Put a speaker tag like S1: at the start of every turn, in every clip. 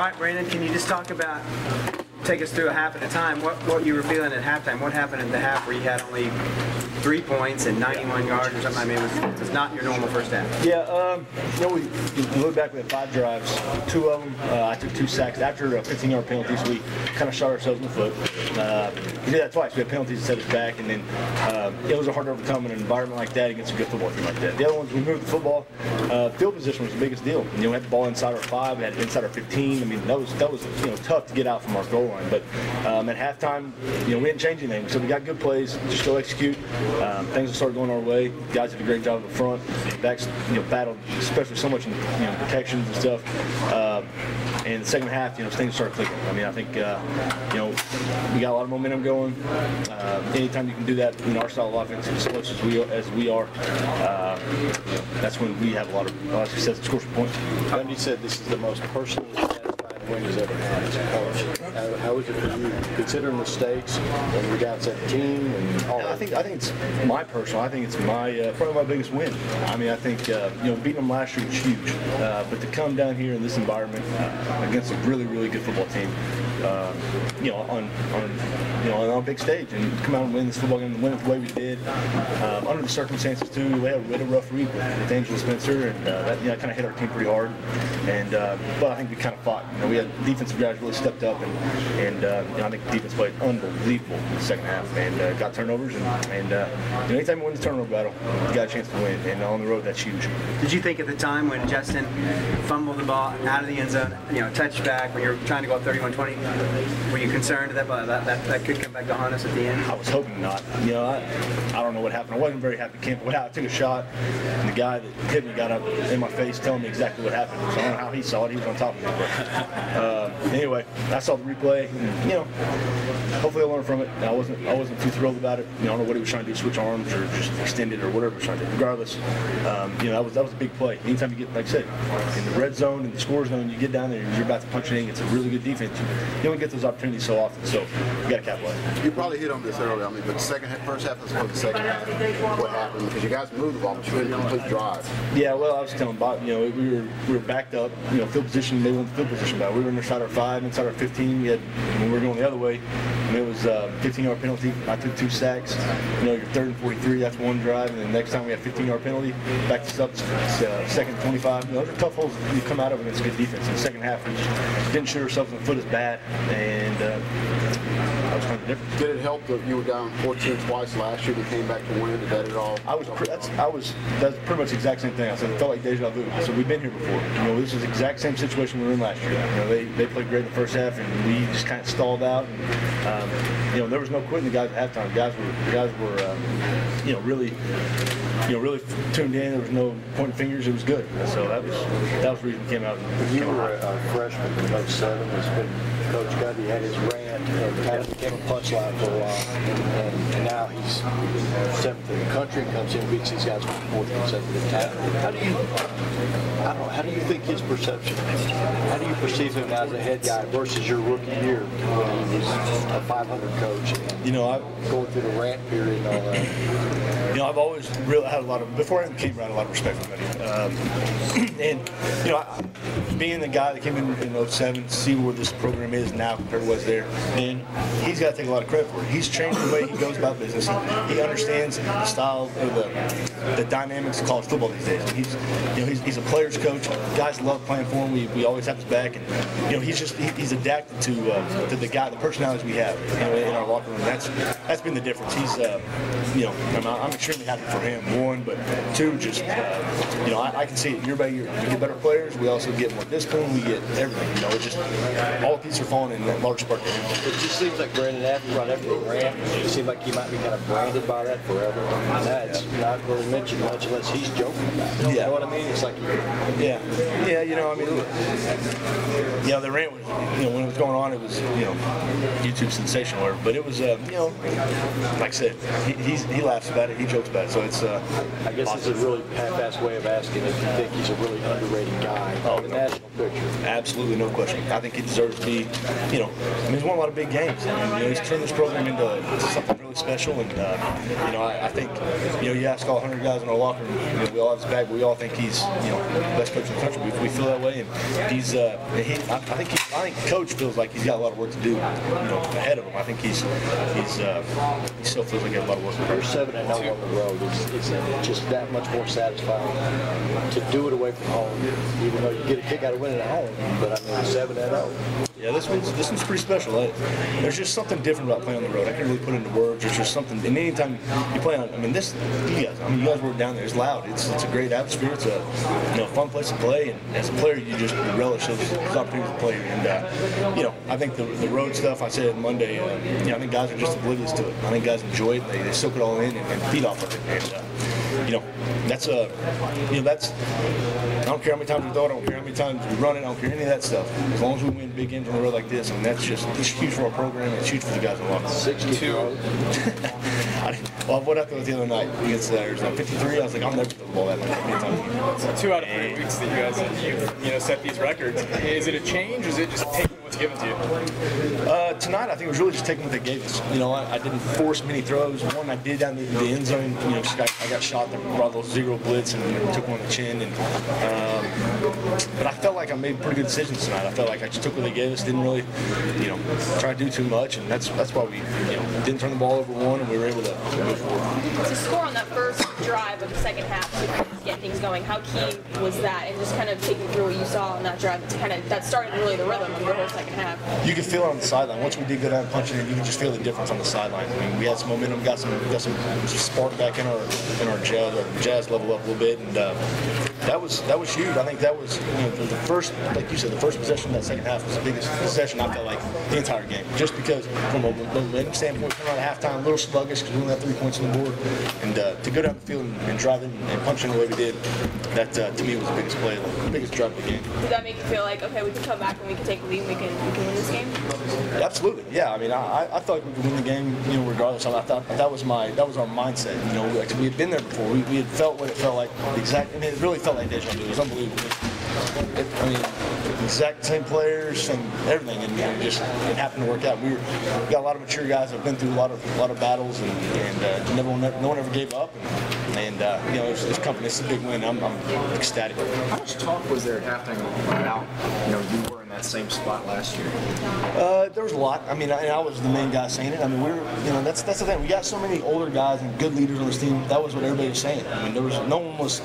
S1: right, Brandon, can you just take us through a half at a time, what you were feeling at halftime? What happened in the half where you had only 3 points and 91 yards or something? I mean, it was not your normal first half.
S2: Yeah, we look back, we had 5 drives. 2 of them, I took 2 sacks. After a 15-yard penalty, so we kind of shot ourselves in the foot. We did that twice. We had penalties to set us back, and then it was hard to overcome in an environment like that against a good football team like that. The other ones, we moved the football. Field position was the biggest deal. We had the ball inside our 5, we had it inside our 15. I mean, that was tough to get out from our goal line. But at halftime, we didn't change anything. So we got good plays, just go execute. Things will start going our way. Guys did a great job up front. Backs, battled, especially so much in protections and stuff. And the second half, things started clicking. I mean, I think we got a lot of momentum going. Anytime you can do that, our style of offense, as close as we are, that's when we have a lot of success and score some points.
S3: You said this is the most personally satisfying win he's ever had as a coach. How is it for you, considering the stakes and you're down 17 and all?
S2: I think it's my personal. I think it's probably my biggest win. I mean, I think beating them last year was huge, but to come down here in this environment against a really, really good football team, on a big stage, and come out and win this football game and win it the way we did, under the circumstances too. We had a rough week with Angela Spencer, and that kind of hit our team pretty hard. And but I think we kind of fought. We had defensive guys really stepped up, and I think the defense played unbelievable in the second half, and got turnovers. And anytime you win the turnover battle, you got a chance to win. And on the road, that's huge.
S1: Did you think at the time when Justin fumbled the ball out of the end zone, touchback, when you're trying to go up 31-20, were you concerned that could come back to haunt us at the end?
S2: I was hoping not. I don't know what happened. I wasn't very happy. I took a shot, and the guy that hit me got up in my face telling me exactly what happened. So I don't know how he saw it. He was on top of me. But anyway, I saw the replay, and hopefully I learned from it. I wasn't too thrilled about it. I don't know what he was trying to do, switch arms or just extend it or whatever he was trying to do. Regardless, that was a big play. Anytime you get, like I said, in the red zone, in the score zone, you get down there, you're about to punch it in. It's a really good defense. You don't get those opportunities so often, so you got to capitalize.
S4: You probably hit on this earlier, but first half as opposed to the second half, what happened? Because you guys moved the ball, but you didn't complete drive.
S2: Yeah, well, I was telling Bob, we were backed up, field position. They won the field position battle. We were inside our 5, inside our 15. When we were going the other way, and it was a 15-yard penalty. I took 2 sacks. You're 3rd and 43. That's one drive, and then next time we had a 15-yard penalty, backed us up. Second 25. Those are tough holes you come out of against a good defense. In the second half, we just didn't shoot ourselves in the foot as bad, and that was kind of different.
S4: Did it help that you were down 14 twice last year? You came back to win. Did that at all?
S2: That's pretty much the exact same thing. I said it felt like deja vu. So we've been here before. This is the exact same situation we were in last year. They played great in the first half, and we just kind of stalled out. And, there was no quitting the guys at halftime. Guys were really tuned in. There was no pointing fingers. It was good. So that was the reason we came out.
S3: You were a freshman in 07. It's been Coach Gundy had his rant and kind of became a punchline for a while. And now he's 7th in the country, comes in, beats these guys for the 4th consecutive time. How do you think his perception? How do you perceive him as a head guy versus your rookie year when he was a 500 coach? Going through the rant period and all that.
S2: I've always really had a lot of, before I came around, a lot of respect for him. Being the guy that came in 07, see where this program is now compared to what's there, then he's got to take a lot of credit for it. He's changed the way he goes about business. He understands the style or the dynamics of college football these days. He's a player's coach. Guys love playing for him. We always have his back, and he's adapted to the personalities we have in our locker room. That's been the difference. He's I'm extremely happy for him. 1, but 2, just I can see it year by year. We get better players. We also get more discipline. We get everything. It's just all the pieces are falling in that large part to him.
S3: It just seems like Brandon, after the rant, it seems like he might be kind of branded by that forever. And that's not really mentioned much unless he's joking about it. You know what I mean? It's like
S2: the rant was when it was going on, it was YouTube sensational, but it was like I said, he laughs about it, he jokes about it, so it's
S3: I guess
S2: positive.
S3: it's a really half-assed way of asking if you think he's a really underrated guy in the national picture.
S2: Absolutely, no question. I think he deserves to be, he's won a lot of big games. He's turned this program into something really special, and I think, you ask all 100 guys in our locker room, we all have his back, but we all think he's, the best coach in the country. We feel that way, and he's I think Coach feels like he's got a lot of work to do, ahead of him. I think he still feels like he has a lot of work to do.
S3: You're 7-0 on the road. It's just that much more satisfying to do it away from home, even though you get a kick out of winning at home. But I mean, 7-0.
S2: Yeah, this one's pretty special. There's just something different about playing on the road. I can't really put it into words. There's just something. And anytime you play on, you guys work down there. It's loud. It's a great atmosphere. It's a fun place to play. And as a player, you just relish those opportunities to play. And I think the road stuff. I said Monday. I think guys are just oblivious to it. I think guys enjoy it. They soak it all in and feed off of it. And that's I don't care how many times we throw it. I don't care how many times we run it. I don't care any of that stuff. As long as we win big games on the road like this, and it's huge for our program. And it's huge for the guys in the locker room.
S3: 62.
S2: Well, what I thought the other night against Arizona 53, I was like, I'll never throw the ball that much times.
S5: So 2 out of 3 weeks that you guys set these records. Is it a change, or is it just taking what's given to you?
S2: Tonight, I think it was really just taking what they gave us. I didn't force many throws. One I did down the end zone. I got shot. They brought those 0 blitz and took one on the chin. And but I felt like I made pretty good decisions tonight. I felt like I just took what they gave us. Didn't really, try to do too much, and that's why we, didn't turn the ball over one, and we were able to move forward.
S6: To score on that first drive of the second half to get things going, how key was that? And just kind of take me through what you saw on that drive that started really the rhythm of the whole second half.
S2: You could feel it on the sideline. Once we did go down and punch it in, you could just feel the difference on the sideline. I mean, we had some momentum, got some spark back in our jazz. Our jazz leveled up a little bit, and that was huge. I think that was the first, like you said, the first possession of that second half was the biggest possession I felt like the entire game. Just because from a momentum standpoint, coming out of halftime, a little sluggish because we only had 3 points on the board, and to go down the field and drive in and punch in the way we did, that to me was the biggest play, the biggest drive of the game.
S6: Did that make you feel like, okay, we can come back and we can take a lead and we can win this game?
S2: Absolutely, yeah. I mean, I thought we could win the game, regardless. I thought that was our mindset. We had been there before. We had felt what it felt like. And it really felt like deja vu. It was unbelievable. Exact same players and everything, and it happened to work out. We got a lot of mature guys that have been through a lot of battles, and no one ever gave up. And it's company. It's a big win. I'm ecstatic.
S7: How much talk was there at halftime about you were in that same spot last year?
S2: There was a lot. I mean, I was the main guy saying it. I mean, that's the thing. We got so many older guys and good leaders on this team. That was what everybody was saying. I mean, no one's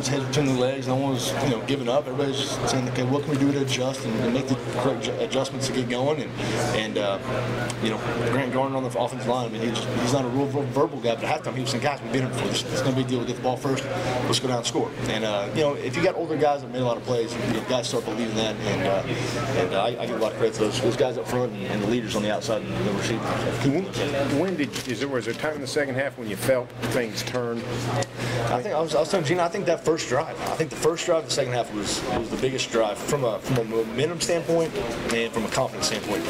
S2: head between their legs. No one was giving up. Everybody's just saying, okay, what can we do to adjust and make the correct adjustments to get going? And Grant Garner on the offensive line. I mean, he's not a real verbal guy, but at halftime he was saying, guys, we've been here before. It's no big deal. We get the ball first. Let's go down and score. And if you got older guys that made a lot of plays, guys start believing that. And I give a lot of credit to those guys up front and the leaders on the outside and the receivers.
S8: Was there a time in the second half when you felt things turn?
S2: I think I was telling Gina. I think that first drive. I think the first drive of the second half was the biggest drive from a momentum standpoint and from a confidence standpoint.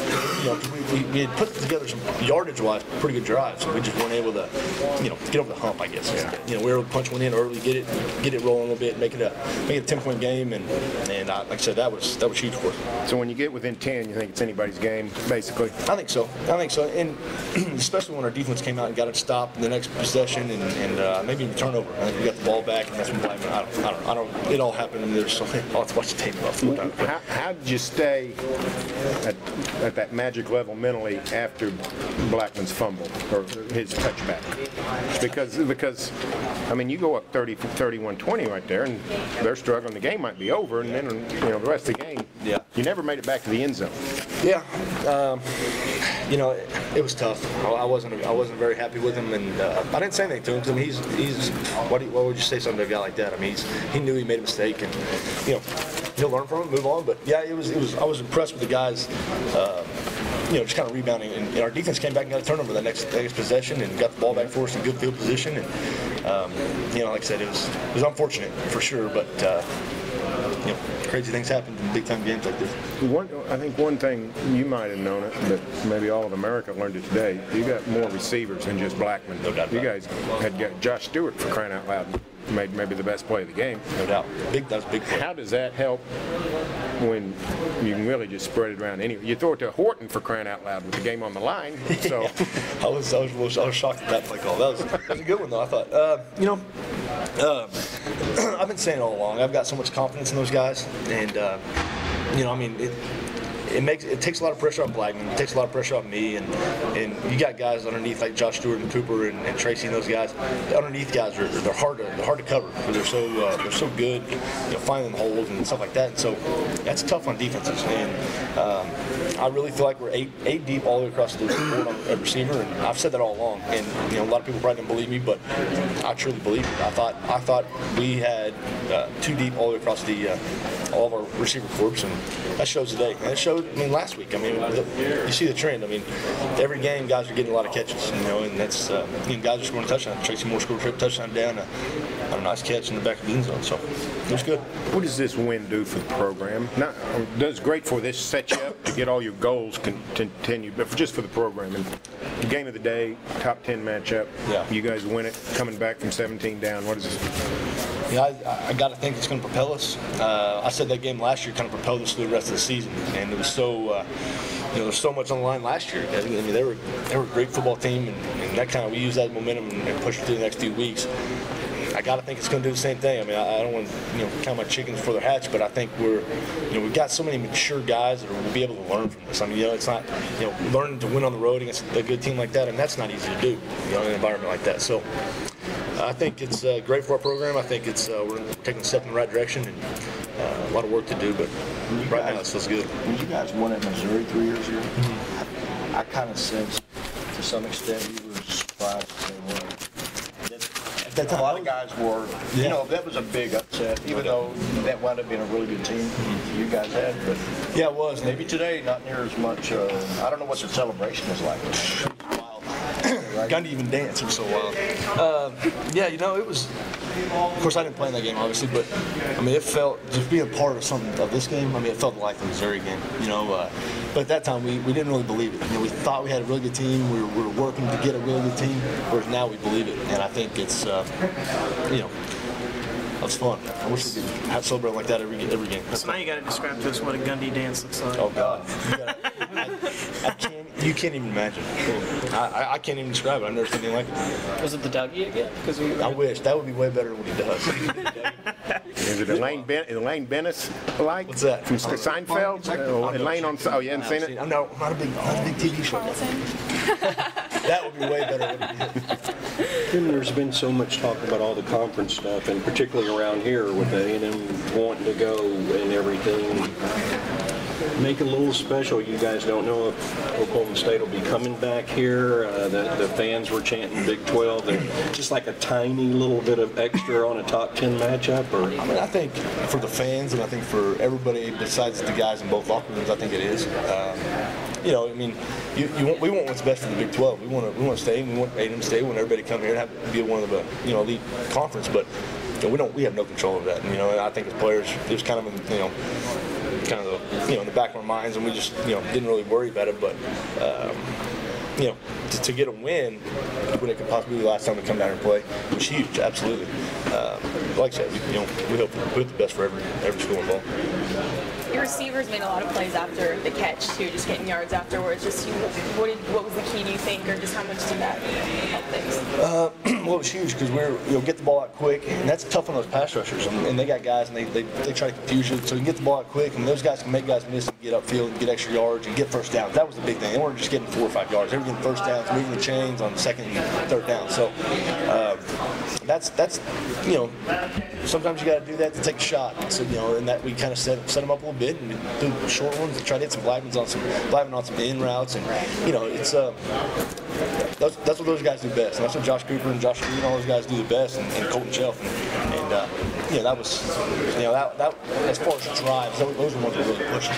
S2: We had put together some yardage-wise pretty good drives, so we just weren't able to get over the hump, I guess. Yeah. We were able to punch one in early, get it rolling a little bit, make it a 10-point game, and like I said, that was huge for us.
S8: So when you get within 10, you think it's anybody's game, basically?
S2: I think so, and especially when our defense came out and got it stopped in the next possession, and maybe even turnover. I think we got the ball back, and that's when I don't. It all happened, and there's something. I'll have to watch the tape about it.
S8: How did you stay at that magic level mentally after Blackman's fumble or his touchback? Because I mean, you go up 31-20 right there, and they're struggling. The game might be over, and then the rest of the game, you never made it back to the end zone.
S2: Yeah, it was tough. I wasn't very happy with him, and I didn't say anything to him because I mean, he's why would you say something to a guy like that? I mean, he knew he made a mistake, and he'll learn from it, move on. But yeah, it was. I was impressed with the guys. Just kind of rebounding, and our defense came back and got a turnover the next possession and got the ball back for us in good field position. And like I said, it was unfortunate for sure, but crazy things happen in big time games like this.
S8: I think one thing you might have known it, but maybe all of America learned it today. You got more receivers than just Blackman.
S2: No doubt.
S8: You guys had got Josh Stewart, for crying out loud, made maybe the best play of the game.
S2: No doubt. That was a big play.
S8: How does that help when you can really just spread it around anyway? You throw it to Horton, for crying out loud, with the game on the line. So
S2: I was shocked at that play call. That was a good one though. I thought. I've been saying it all along. I've got so much confidence in those guys, and you know, I mean, it takes a lot of pressure off Blackman. It takes a lot of pressure off me, and you got guys underneath like Josh Stewart and Cooper and Tracy and those guys. The underneath guys they're hard to cover because they're so good, you know, finding holes and stuff like that. And so that's tough on defenses. And I really feel like we're eight deep all the way across the board on a receiver, and I've said that all along. And you know, a lot of people probably didn't believe me, but I truly believe it. I thought we had 2 deep all the way across all of our receiver corps, and that shows today. And it showed, I mean, last week. I mean, you see the trend. I mean, every game, guys are getting a lot of catches, you know, and that's, you know, guys are scoring touchdowns. Tracy Moore scored a trip touchdown down a nice catch in the back of the end zone, so it was good.
S8: What does this win do for the program? Not does great for this set you up to get all your goals continued, but just for the program. And the game of the day, top 10 matchup.
S2: Yeah.
S8: You guys win it, coming back from 17 down. What is this?
S2: Yeah, I got to think it's going to propel us. I said that game last year kind of propelled us through the rest of the season, and it was so, you know, there's so much on the line last year. I mean, they were a great football team, and that kind of we used that momentum and pushed it through the next few weeks. I got to think it's going to do the same thing. I mean, I don't want to, you know, count my chickens before they're hatched, but I think we've got so many mature guys that will be able to learn from this. I mean, you know, it's not, you know, learning to win on the road against a good team like that, and that's not easy to do, you know, in an environment like that. So I think it's great for our program. I think it's we're taking a step in the right direction, and a lot of work to do, but right now it feels good.
S3: When you guys won at Missouri 3 years ago, I kind of sensed, to some extent, you were surprised that they won. A lot of guys were, you know, that was a big upset, even though that wound up being a really good team you guys had. But
S2: yeah, it was.
S3: Maybe today, not near as much. I don't know what the celebration was like.
S2: Gundy even danced. It was so wild. Yeah, you know, it was. Of course, I didn't play in that game, obviously, but I mean, it felt just being a part of something of this game. I mean, it felt like the Missouri game, you know. But at that time, we didn't really believe it. You know, we thought we had a really good team. We were working to get a really good team. Whereas now we believe it, and I think it's, you know, that's fun. I wish we could have celebrate like that every game.
S9: So now you got to describe to us what a Gundy dance looks like.
S2: Oh God, you can't even imagine. I can't even describe it. I've never seen anything like it.
S9: Was it the Dougie again?
S2: I wish that would be way better than what he does.
S8: Is it Elaine Bennis like?
S2: What's that?
S8: From Seinfeld? Elaine on. Oh, you haven't seen it?
S2: No, I'm not a big TV show. That would be way better than what he did.
S10: Tim, there's been so much talk about all the conference stuff, and particularly around here with A&M wanting to go and everything. Make it a little special. You guys don't know if Oklahoma State will be coming back here. The fans were chanting Big 12. And just like a tiny little bit of extra on a top 10 matchup. Or
S2: I mean, I think for the fans and I think for everybody besides the guys in both locker rooms, I think it is. You know, I mean, we want what's best for the Big 12. We want to stay. We want A&M to stay. We want everybody to come here and be one of the elite conference. But you know, we have no control of that. And, you know, and I think as players, it was kind of in the back of our minds, and we just didn't really worry about it. But you know, to get a win when it could possibly be the last time we come down and play was huge. Absolutely. Like I said, we hope the best for every school involved.
S6: Your receivers made a lot of plays after the catch too, just getting yards afterwards. Just what was the key, do you think, or just how much did that help things?
S2: Well, it was huge because we're get the ball out quick, and that's tough on those pass rushers. And they got guys, and they try to confuse you, so you can get the ball out quick, and those guys can make guys miss and get upfield and get extra yards and get first downs. That was the big thing. They weren't just getting 4 or 5 yards; they were getting first downs, moving the chains on second and third down. So that's sometimes you got to do that to take a shot. So and that we kind of set them up a little bit and do short ones and try to hit some Blackmans on some in routes, and it's that's what those guys do best, and that's what Josh Cooper and Josh Weeden and all those guys do the best, and Colton Shelf, and that was that as far as drives, those were the ones that really pushed